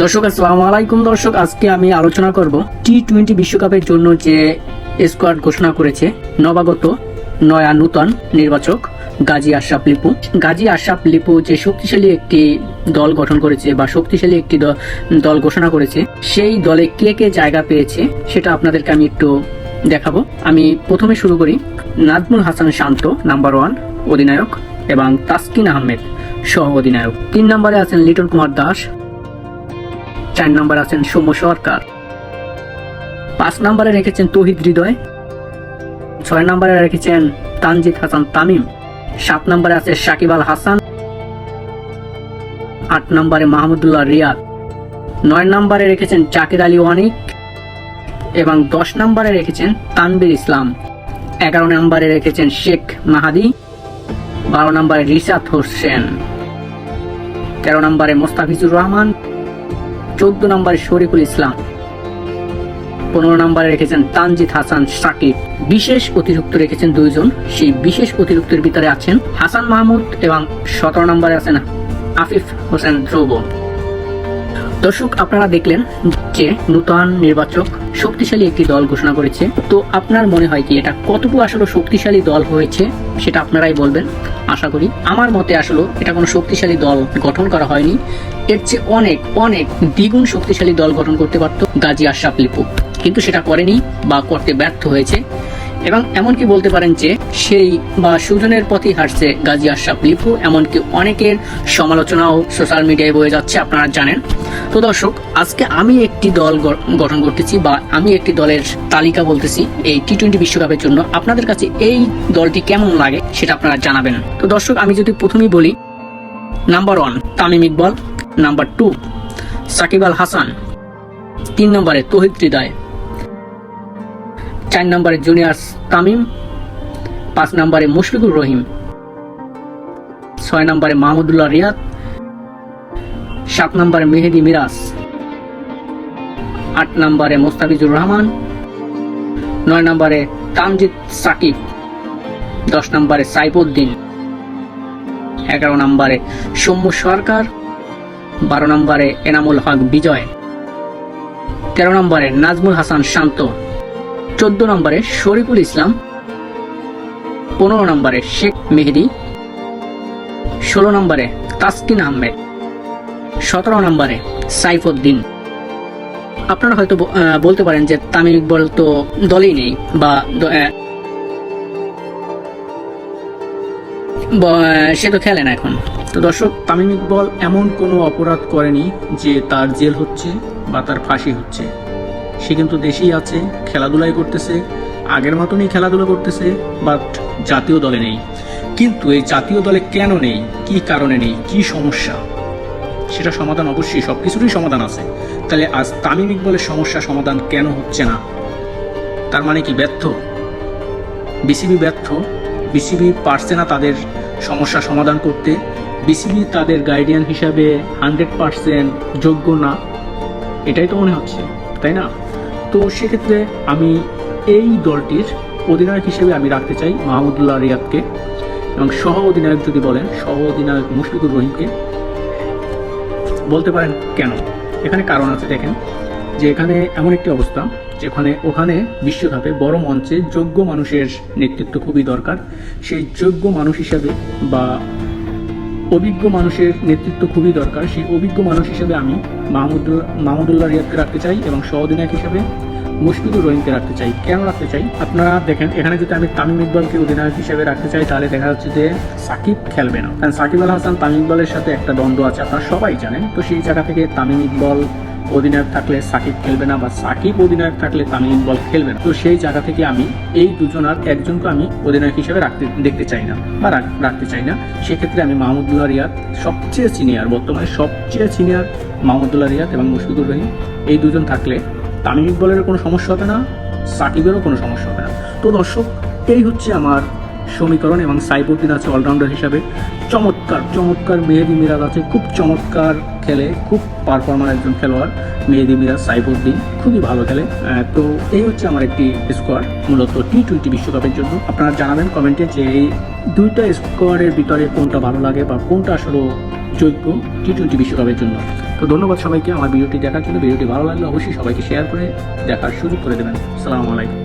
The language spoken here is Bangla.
দর্শক আসসালামু আলাইকুম। দর্শক, আজকে আমি আলোচনা করব টি-20 বিশ্বকাপের জন্য যে স্কোয়াড ঘোষণা করেছে নবাগত নয়া নূতন নির্বাচক গাজী আশরাফ লিপু। গাজী আশরাফ লিপু যে শক্তিশালী একটি দল গঠন করেছে বা শক্তিশালী একটি দল ঘোষণা করেছে, সেই দলে কে কে জায়গা পেয়েছে সেটা আপনাদেরকে আমি একটু দেখাবো। আমি প্রথমে শুরু করি। নাজমুল হাসান শান্ত নাম্বার 1 অধিনায়ক এবং তাসকিন আহমেদ সহ অধিনায়ক। 3 নম্বরে আছেন লিটন কুমার দাস। 4 নম্বরে আছেন সৌম্য সরকার। 5 নম্বরে রেখেছেন তৌহিদ হৃদয়। 6 নম্বরে রেখেছেন তানজিদ হাসান তামিম। 7 নম্বরে আছে সাকিব আল হাসান। 8 নম্বরে মাহমুদুল্লাহ রিয়াদ। 9 নম্বরে রেখেছেন জাকির আলী ওয়ানিক এবং 10 নম্বরে রেখেছেন তানভীর ইসলাম। 11 নম্বরে রেখেছেন শেখ মাহাদি। 12 নম্বরে রিশাদ হোসেন। 13 নম্বরে মোস্তাফিজুর রহমান। 14 নম্বরে শরীফুল ইসলাম। 15 নম্বরে রেখেছেন তানজিদ হাসান সাকিব। বিশেষ অতিরিক্ত রেখেছেন 2 জন। সেই বিশেষ অতিরিক্তের ভিতরে আছেন হাসান মাহমুদ এবং 17 নম্বরে আছেন আফিফ হোসেন ধ্রুব। দর্শক, আপনারা দেখলেন যে নূতন নির্বাচক শক্তিশালী একটি দল ঘোষণা করেছে। তো আপনার মনে হয় কি এটা কতটুকু আসলে শক্তিশালী দল হয়েছে সেটা আপনারাই বলবেন। আশা করি আমার মতে আসলে এটা কোনো শক্তিশালী দল গঠন করা হয়নি। এর চেয়ে অনেক অনেক দ্বিগুণ শক্তিশালী দল গঠন করতে পারত গাজী আশরাফ লিপু, কিন্তু সেটা করেনি বা করতে ব্যর্থ হয়েছে। এবং এমনকি বলতে পারেন যে সেই বা সুজনের পথে হাঁটছে গাজী আশরাফ লিপু, এমনকি অনেকের সমালোচনাও সোশ্যাল মিডিয়ায় বয়ে যাচ্ছে, আপনারা জানেন। তো দর্শক, আজকে আমি একটি দল গঠন করতেছি বা আমি একটি দলের তালিকা বলতেছি এই টি-20 বিশ্বকাপের জন্য। আপনাদের কাছে এই দলটি কেমন লাগে সেটা আপনারা জানাবেন। তো দর্শক, আমি যদি প্রথমেই বলি, নাম্বার 1 তামিম ইকবাল। নাম্বার 2 সাকিব আল হাসান। 3 নম্বরে তৌহিদ হৃদয়। 4 নম্বরে জুনিয়র তামিম। 5 নম্বরে মুশফিকুর রহিম। 6 নম্বরে মাহমুদুল্লাহ রিয়াদ। 7 নম্বরে মেহেদি মিরাজ। 8 নম্বরে মোস্তাফিজুর রহমান। 9 নম্বরে তানজিদ সাকিব। 10 নম্বরে সাইফুদ্দিন। 11 নম্বরে সৌম্য সরকার। 12 নম্বরে এনামুল হক বিজয়। 13 নম্বরে নাজমুল হাসান শান্ত। 14 নম্বরে শরীফুল ইসলাম। 15 নম্বরে শেখ মেহেদি। 16 নম্বরে তাসকিন আহমেদ। 17 নম্বরে সাইফুদ্দিন। আপনারা হয়তো বলতে পারেন যে তামিম ইকবাল তো দলেই নেই বা সে তো খেলে না এখন। তো দর্শক, তামিম ইকবাল এমন কোনো অপরাধ করেনি যে তার জেল হচ্ছে বা তার ফাঁসি হচ্ছে। সে কিন্তু দেশেই আছে, খেলাধুলাই করতেছে, আগের মতনই খেলাধুলা করতেছে, বাট জাতীয় দলে নেই। কিন্তু এই জাতীয় দলে কেন নেই, কি কারণে নেই, কি সমস্যা, সেটা সমাধান অবশ্যই, সব কিছুরই সমাধান আছে। তাহলে আজ তামিম ইকবালের সমস্যা সমাধান কেন হচ্ছে না? তার মানে কি ব্যর্থ বিসিবি? ব্যর্থ বিসিবি পারছে না তাদের সমস্যা সমাধান করতে। বিসিবি তাদের গাইডিয়ান হিসাবে 100% যোগ্য না, এটাই তো মনে হচ্ছে, তাই না? তো সেক্ষেত্রে আমি এই দলটির অধিনায়ক হিসেবে আমি রাখতে চাই মাহমুদুল্লাহ রিয়াদকে, এবং সহ অধিনায়ক যদি বলেন, সহ অধিনায়ক মুশফিকুর রহিমকে। বলতে পারেন কেন? এখানে কারণ আছে। দেখেন যে এখানে এমন একটি অবস্থা যেখানে ওখানে বিশ্বকাপে বড় মঞ্চে যোগ্য মানুষের নেতৃত্ব খুবই দরকার। সেই যোগ্য মানুষ হিসাবে বা অভিজ্ঞ মানুষের নেতৃত্ব খুবই দরকার। সেই অভিজ্ঞ মানুষ হিসেবে আমি মাহমুদুল্লাহ রিয়াদকে রাখতে চাই এবং সহ অধিনায়ক হিসেবে মুশফিকুর রহিমকে রাখতে চাই। কেন রাখতে চাই? আপনারা দেখেন, এখানে যদি আমি তামিম ইকবালকে অধিনায়ক হিসেবে রাখতে চাই তাহলে দেখা যাচ্ছে যে সাকিব খেলবে না, কারণ সাকিব আল হাসান তামিম ইকবালের সাথে একটা দ্বন্দ্ব আছে, আপনারা সবাই জানেন। তো সেই জায়গা থেকে তামিম ইকবাল অধিনায়ক থাকলে সাকিব খেলবে না, বা সাকিব অধিনায়ক থাকলে তামিম ইকবাল খেলবে না। তো সেই জায়গা থেকে আমি এই দুজনার একজনকে আমি অধিনায়ক হিসেবে দেখতে চাই না বা রাখতে চাই না। সেক্ষেত্রে আমি মাহমুদুল্লাহ রিয়াদ, সবচেয়ে সিনিয়র, বর্তমানে সবচেয়ে সিনিয়র মাহমুদুল্লাহ রিয়াদ এবং মুশফিকুর রহিম, এই দুজন থাকলে তামিম ইকবালেরও কোনো সমস্যা হবে না, সাকিবেরও কোনো সমস্যা হবে না। তো দর্শক, এই হচ্ছে আমার সমীকরণ। এবং সাইফুদ্দিন আছে অলরাউন্ডার হিসাবে, চমৎকার চমৎকার। মেহেদি মিরাজ আছে, খুব চমৎকার খেলে, খুব পারফর্মার একজন খেলোয়াড়। মেহেদী মিরাজ, সাইফুদ্দিন খুবই ভালো খেলে। তো এই হচ্ছে আমার একটি স্কোয়াড মূলত টি-20 বিশ্বকাপের জন্য। আপনারা জানাবেন কমেন্টে যে এই দুইটা স্কোয়াডের ভিতরে কোনটা ভালো লাগে বা কোনটা আসলে যোগ্য টি-20 বিশ্বকাপের জন্য। তো ধন্যবাদ সবাইকে আমার ভিডিওটি দেখার জন্য। ভিডিওটি ভালো লাগলে অবশ্যই সবাইকে শেয়ার করে দেখার সুযোগ করে দেবেন। আসসালামু আলাইকুম।